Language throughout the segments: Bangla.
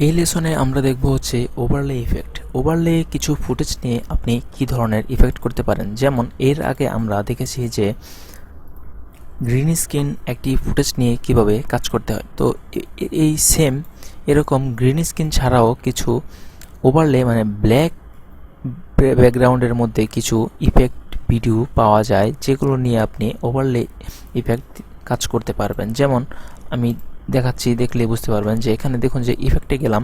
এই লেসনে আমরা দেখব হচ্ছে ওভারলে ইফেক্ট। ওভারলে কিছু ফুটেজ নিয়ে আপনি কি ধরনের ইফেক্ট করতে পারেন। যেমন এর আগে আমরা দেখেছি যে গ্রিন স্ক্রিন একটি ফুটেজ নিয়ে কিভাবে কাজ করতে হয়। তো এই সেম এরকম গ্রিন স্ক্রিন ছাড়াও কিছু ওভারলে মানে ব্ল্যাক ব্যাকগ্রাউন্ডের মধ্যে কিছু ইফেক্ট ভিডিও পাওয়া যায়, যেগুলো নিয়ে আপনি ওভারলে ইফেক্ট কাজ করতে পারবেন। যেমন আমি দেখাচ্ছি, দেখলে বুঝতে পারবেন যে এখানে দেখুন যে ইফেক্টে গেলাম,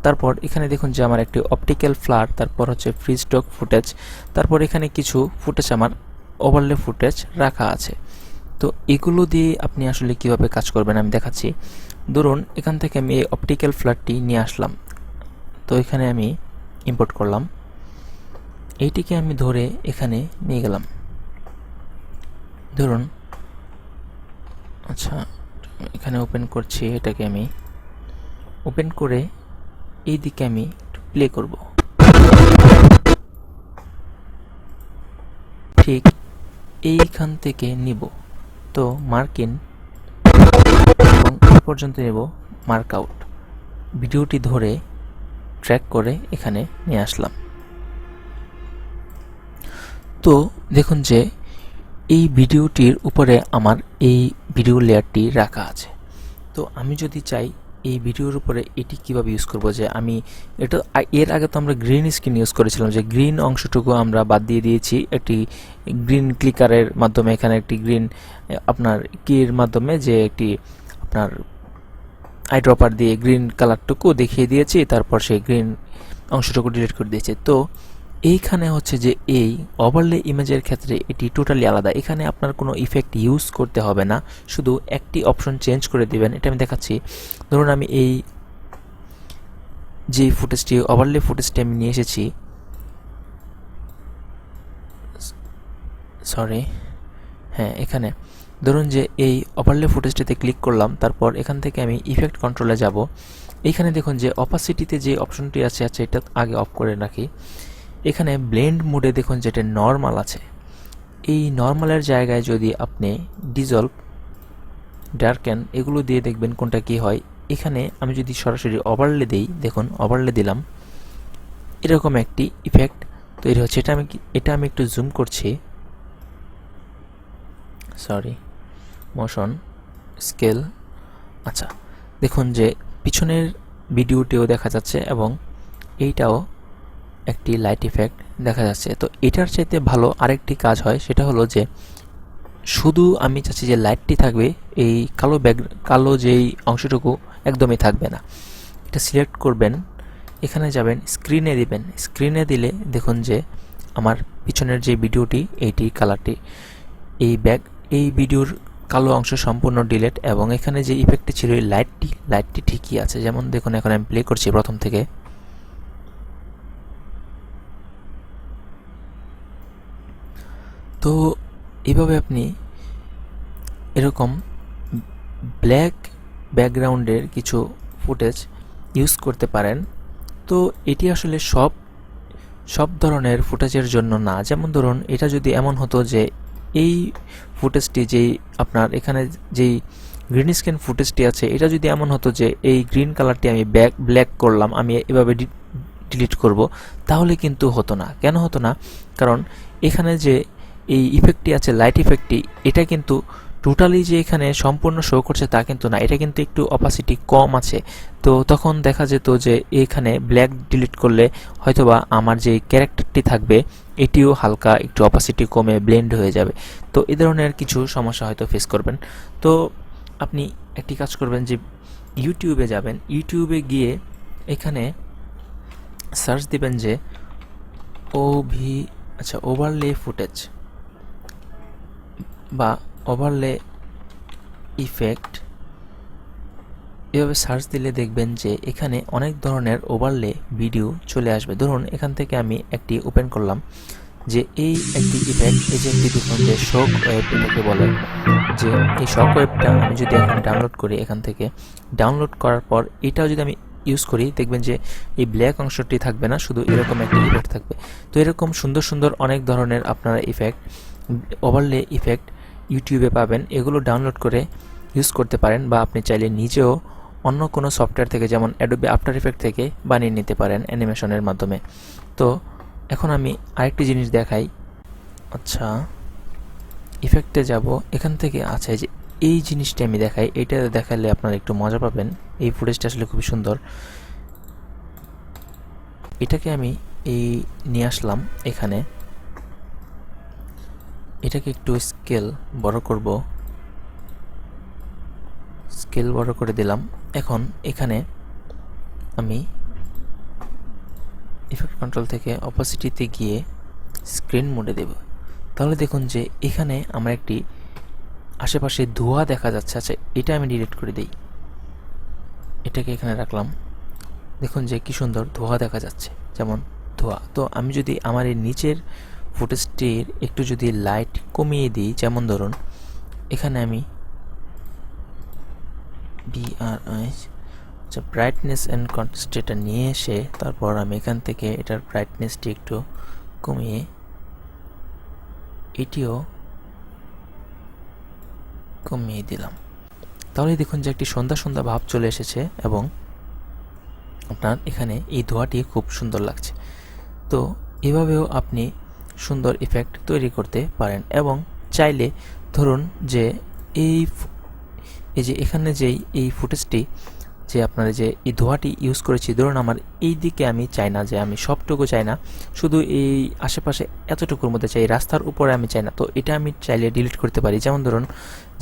তারপর এখানে দেখুন যে আমার একটি অপটিক্যাল ফ্লার, তারপর হচ্ছে ফ্রি স্টক ফুটেজ, তারপর এখানে কিছু ফুটেজ আমার ওভারলে ফুটেজ রাখা আছে। তো এগুলো দিয়ে আপনি আসলে কিভাবে কাজ করবেন আমি দেখাচ্ছি। ধরুন এখান থেকে আমি এই অপটিক্যাল ফ্লারটি নিয়ে আসলাম, তো এখানে আমি ইম্পোর্ট করলাম, এইটিকে আমি ধরে এখানে নিয়ে গেলাম। ধরুন আচ্ছা, এখানে ওপেন করছি, এটাকে আমি ওপেন করে এই দিকে আমি একটু প্লে করব। ঠিক এইখান থেকে নিব, তো মার্ক ইন এবং এই পর্যন্ত নেব মার্ক আউট। ভিডিওটি ধরে ট্র্যাক করে এখানে নিয়ে আসলাম। তো দেখুন যে এই ভিডিওটির উপরে আমার এই ভিডিও লেয়ারটি রাখা আছে। তো আমি যদি চাই এই ভিডিওর উপরে এটি কিভাবে ইউজ করব, যে আমি এটা এর আগে তো আমরা গ্রিন স্ক্রিন ইউজ করেছিলাম, যে গ্রিন অংশটুকু আমরা বাদ দিয়ে দিয়েছি একটি গ্রিন ক্লিকারের মাধ্যমে। এখানে একটি গ্রিন আপনার কির মাধ্যমে যে একটি আপনার আই ড্রপার দিয়ে গ্রিন কালারটুকু দেখিয়ে দিয়েছি, তারপর সেই গ্রিন অংশটুকু ডিলিট করে দিয়েছি। তো এইখানে হচ্ছে যে এই ওভারলে ইমেজের ক্ষেত্রে এটি টোটালি আলাদা। এখানে আপনার কোনো ইফেক্ট ইউজ করতে হবে না, শুধু একটি অপশন চেঞ্জ করে দিবেন। এটা আমি দেখাচ্ছি। ধরুন আমি এই যে ফুটেজটি ওভারলে ফুটেজটি আমি নিয়ে এসেছি, সরি হ্যাঁ, এখানে ধরুন যে এই ওভারলে ফুটেজটিতে ক্লিক করলাম, তারপর এখান থেকে আমি ইফেক্ট কন্ট্রোলে যাব। এইখানে দেখুন যে অপাসিটিতে যে অপশনটি আছে এটা আগে অফ করে রাখি। এখানে ব্লেন্ড মোডে দেখুন যেটা নর্মাল আছে, এই নর্মালের জায়গায় যদি আপনি ডিজলভ, ডার্কেন এগুলো দিয়ে দেখবেন কোনটা কি হয়। এখানে আমি যদি সরাসরি ওভারলে দেই, দেখুন ওভারলে দিলাম, এরকম একটি ইফেক্ট তৈরি হচ্ছে। এটা আমি একটু জুম করছি, সরি, মোশন স্কেল। আচ্ছা, দেখুন যে পিছনের ভিডিওটিও দেখা যাচ্ছে এবং এইটাও একটি লাইট ইফেক্ট দেখা যাচ্ছে। তো এটার চাইতে ভালো আরেকটি কাজ হয়, সেটা হলো যে শুধু আমি চাচ্ছি যে লাইটটি থাকবে, এই কালো যেই অংশটুকু একদমই থাকবে না। এটা সিলেক্ট করবেন, এখানে যাবেন, স্ক্রিনে দিবেন। স্ক্রিনে দিলে দেখুন যে আমার পিছনের যে ভিডিওটি এইটি কালারটি, এই ভিডিওর কালো অংশ সম্পূর্ণ ডিলেট, এবং এখানে যে ইফেক্টটি ছিল এই লাইটটি ঠিকই আছে। যেমন দেখুন এখন আমি প্লে করছি প্রথম থেকে। তো এইভাবে আপনি এরকম ব্ল্যাক ব্যাকগ্রাউন্ডের কিছু ফুটেজ ইউজ করতে পারেন। তো এটি আসলে সব ধরনের ফুটেজের জন্য না। যেমন ধরুন এটা যদি এমন হতো যে এই ফুটেজটি যেই আপনার এখানে যেই গ্রিন স্ক্রিন ফুটেজটি আছে, এটা যদি এমন হতো যে এই গ্রিন কালারটি আমি ব্ল্যাক করলাম, আমি এভাবে ডিলিট করব, তাহলে কিন্তু হতো না। কেন হতো না? কারণ এখানে যে এই ইফেক্টটি আছে, লাইট ইফেক্টটি, এটা কিন্তু টোটালি যে এখানে সম্পূর্ণ শো করছে তা কিন্তু না, এটা কিন্তু একটু অপাসিটি কম আছে। তো তখন দেখা যেত যে এখানে ব্ল্যাক ডিলিট করলে হয়তোবা আমার যে ক্যারেক্টারটি থাকবে এটিও হালকা একটু অপাসিটি কমে ব্লেন্ড হয়ে যাবে। তো এই ধরনের কিছু সমস্যা হয়তো ফেস করবেন। তো আপনি একটি কাজ করবেন যে ইউটিউবে যাবেন, ইউটিউবে গিয়ে এখানে সার্চ দিবেন যে ওভারলে ফুটেজ বা ওভারলে ইফেক্ট, এভাবে সার্চ দিলে দেখবেন যে এখানে অনেক ধরনের ওভারলে ভিডিও চলে আসবে। ধরুন এখান থেকে আমি একটি ওপেন করলাম, যে এই একটি ইফেক্ট, এই যে একটি দেখুন যে শক ওয়েব এটাকে বলে, যে এই শক ওয়েবটা আমি যদি এখন ডাউনলোড করি, এখান থেকে ডাউনলোড করার পর এটাও যদি আমি ইউজ করি, দেখবেন যে এই ব্ল্যাক অংশটি থাকবে না, শুধু এরকম একটা ইফেক্ট থাকবে। তো এরকম সুন্দর সুন্দর অনেক ধরনের আপনারা ইফেক্ট, ওভারলে ইফেক্ট ইউটিউবে পাবেন। এগুলো ডাউনলোড করে ইউজ করতে পারেন, বা আপনি চাইলে নিজেও অন্য কোনো সফটওয়্যার থেকে, যেমন অ্যাডোবি আফটার ইফেক্ট থেকে বানিয়ে নিতে পারেন অ্যানিমেশনের মাধ্যমে। তো এখন আমি আরেকটি জিনিস দেখাই। আচ্ছা, ইফেক্টে যাব, এখান থেকে আছে যে এই জিনিসটা আমি দেখাই, এটা দেখালে আপনারা একটু মজা পাবেন। এই ফুটেজটা আসলে খুবই সুন্দর। এটাকে আমি নিয়ে আসলাম এখানে, এটাকে একটু স্কেল বড় করব, স্কেল বড় করে দিলাম। এখন এখানে আমি ইফেক্ট কন্ট্রোল থেকে অপাসিটিতে গিয়ে স্ক্রিন মোডে দেব। তাহলে দেখুন যে এখানে আমার একটি আশেপাশে ধোঁয়া দেখা যাচ্ছে। আচ্ছা, এটা আমি ডিলিট করে দিই, এটাকে এখানে রাখলাম। দেখুন যে কি সুন্দর ধোঁয়া দেখা যাচ্ছে, যেমন ধোঁয়া। তো আমি যদি আমার এই নিচের ফুটেজটির একটু যদি লাইট কমিয়ে দিই, যেমন ধরুন এখানে আমি আচ্ছা ব্রাইটনেস অ্যান্ড কন্ট্রাস্ট এটা নিয়ে এসে তারপর আমি এখান থেকে এটার ব্রাইটনেসটি একটু কমিয়ে এটিও কমিয়ে দিলাম। তাহলে দেখুন যে একটি সন্ধ্যা সন্ধ্যা ভাব চলে এসেছে এবং আপনার এখানে এই ধোঁয়াটি খুব সুন্দর লাগছে। তো এভাবেও আপনি সুন্দর ইফেক্ট তৈরি করতে পারেন। এবং চাইলে ধরুন যে এই যে এখানে যেই এই ফুটেজটি যে আপনারা যে এই ধোঁয়াটি ইউজ করেছি, ধরুন আমার এই দিকে আমি চাই না, যে আমি সবটুকু চাই না, শুধু এই আশেপাশে এতটুকুর মধ্যে চাই, রাস্তার উপরে আমি চাই না। তো এটা আমি চাইলে ডিলিট করতে পারি। যেমন ধরুন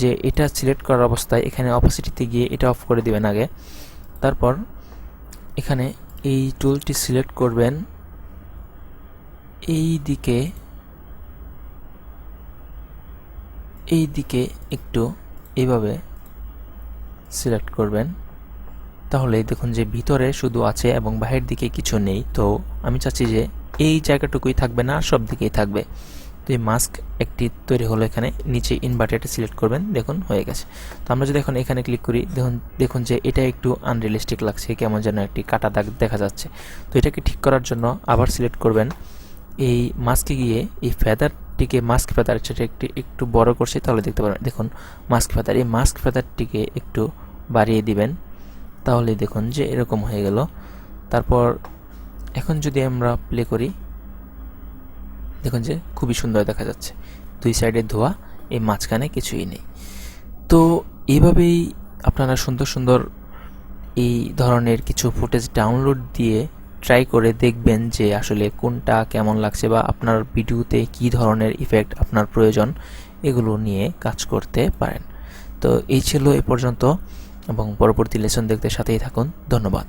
যে এটা সিলেক্ট করার অবস্থায় এখানে অপাসিটিতে গিয়ে এটা অফ করে দিবেন আগে, তারপর এখানে এই টুলটি সিলেক্ট করবেন, এই দিকে একটু এইভাবে সিলেক্ট করবেন। তাহলে দেখুন যে ভিতরে শুধু আছে এবং বাহির দিকে কিছু নেই। তো আমি চাচ্ছি যে এই জায়গাটুকুই থাকবে না, সব দিকেই থাকবে। তো এই মাস্ক একটি তৈরি হলো। এখানে নিচে ইনভার্টেডটা সিলেক্ট করবেন, দেখুন হয়ে গেছে। তো আমরা যদি এখন এখানে ক্লিক করি, দেখুন যে এটা একটু আনরিয়েলিস্টিক লাগছে, কেমন যেন একটি কাটা দাগ দেখা যাচ্ছে। তো এটাকে ঠিক করার জন্য আবার সিলেক্ট করবেন, এই মাস্কে গিয়ে এই ফেদারটিকে, মাস্ক ফেদার সেটা একটু বড় করছি, তাহলে দেখতে পারবেন। দেখুন মাস্ক ফেদার, এই মাস্ক ফেদারটিকে একটু বাড়িয়ে দিবেন, তাহলে দেখুন যে এরকম হয়ে গেল। তারপর এখন যদি আমরা প্লে করি, দেখুন যে খুবই সুন্দর দেখা যাচ্ছে, দুই সাইডে ধোয়া, এই মাঝখানে কিছুই নেই। তো এইভাবেই আপনারা সুন্দর সুন্দর এই ধরনের কিছু ফুটেজ ডাউনলোড দিয়ে ট্রাই করে দেখবেন যে আসলে কোনটা কেমন লাগছে, বা আপনার ভিডিওতে কি ধরনের ইফেক্ট আপনার প্রয়োজন, এগুলো নিয়ে কাজ করতে পারেন। তো এই ছিল এ পর্যন্ত, এবং পরবর্তী লেসন দেখতে সাথেই থাকুন। ধন্যবাদ।